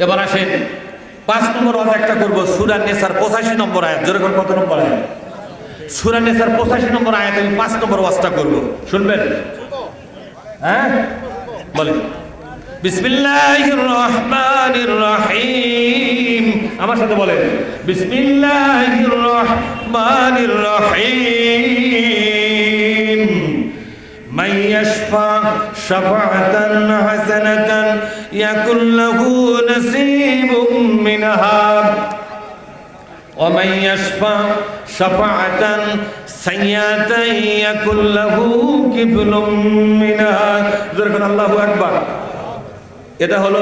এবার আসেন 5 নম্বর ওয়াজ একটা করব সূরা নিসার 85 নম্বর আয়াত। যেরকম কত নম্বর আয়াত? সূরা নিসার 85 নম্বর আয়াত আমি 5 নম্বর ওয়াজটা করব, শুনবেন? হ্যাঁ বলেন। বিসমিল্লাহির রহমানির রহিম, আমার সাথে বলেন বিসমিল্লাহির রহমানির রহিম। মান ইয়াশফা শাফাআতান হাসানাতান ইয়াকুল লাহু নাসীবুম মিনহা ওয়া মান ইয়াশফা শাফাআতান সাইয়্যাতান ইয়াকুল লাহু কিফলুম মিনহা। যখন আল্লাহু আকবার। এটা হলো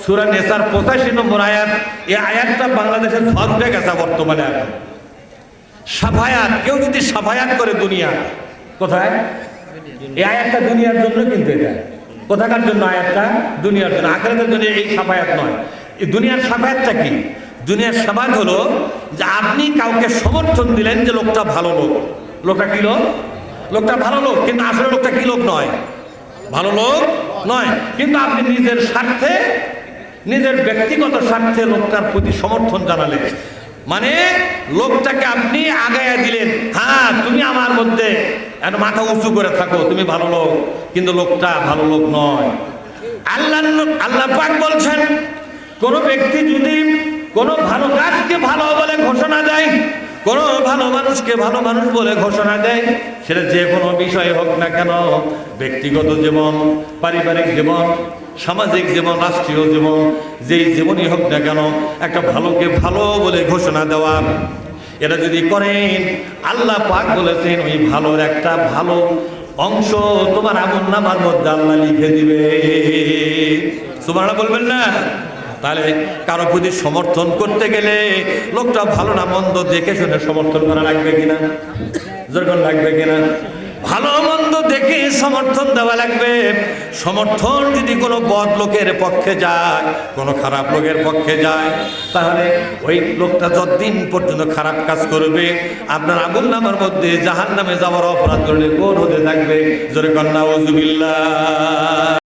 সূরা নিসার 85 নম্বর আয়াত। এই আয়াতটা বাংলাদেশে ছড়ে গেছে বর্তমানে। সাফায়াত, কেউ যদি সাফায়াত করে দুনিয়া, কোথায়? এই আয়াতটা দুনিয়ার জন্য, কিন্তু এটা কোথাকার জন্য? আয়াতটা দুনিয়ার জন্য, আখিরাতের জন্য এই সাফায়াত নয়। এই দুনিয়ার সাফায়াতটা কি? দুনিয়ার সাফায়াত হলো যে আপনি কাউকে সমর্থন দিলেন যে লোকটা ভালো লোক। লোকটা কি লোক? লোকটা ভালো লোক, কিন্তু আসলে লোকটা কি লোক নয়, ভালো লোক নয়। কিন্তু আপনি নিজের স্বার্থে, নিজের ব্যক্তিগত স্বার্থে লোকটার প্রতি সমর্থন জানালেন, মানে লোকটাকে আপনি আগায়া দিলেন। হ্যাঁ, তুমি আমার মধ্যে মাথা উঁচু করে থাকো, তুমি ভালো লোক, কিন্তু লোকটা ভালো লোক নয়। আল্লাহ পাক বলছেন, কোন ব্যক্তি যদি কোন ভালো কাজকে ভালো বলে ঘোষণা দেয়, কোন ভালো মানুষকে ভালো মানুষ বলে ঘোষণা দেয়, সেটা যে কোনো বিষয় হোক না কেন, ব্যক্তিগত জীবন, পারিবারিক জীবন, সামাজিক জীবন, রাষ্ট্রীয় জীবন, যেই জীবনই হোক না কেন, একটা ভালোকে ভালো বলে ঘোষণা দেওয়া, এটা যদি করেন, আল্লাহ পাক বলেছেন ওই ভালোর একটা ভালো অংশ তোমার আমলনামার মধ্যে আল্লাহ লিখে দিবে। সুবহানাল্লাহ বলবেন না? তাহলে কারো প্রতি সমর্থন করতে গেলে লোকটা ভালো না মন্দ দেখে শুনে সমর্থন করা লাগবে কিনা? যখন লাগবে কিনা? ভালো মন্দ দেখে সমর্থন দেওয়া লাগবে। সমর্থন যদি কোনো বদ লোকের পক্ষে যায়, কোনো খারাপ লোকের পক্ষে যায়, তাহলে ওই লোকটা যতদিন পর্যন্ত খারাপ কাজ করবে, আপনার আমলনামার মধ্যে জাহান্নামে যাওয়ার অপরাধ করলে কোন হতে থাকবে। জোরে কন্যা নাউযুবিল্লাহ।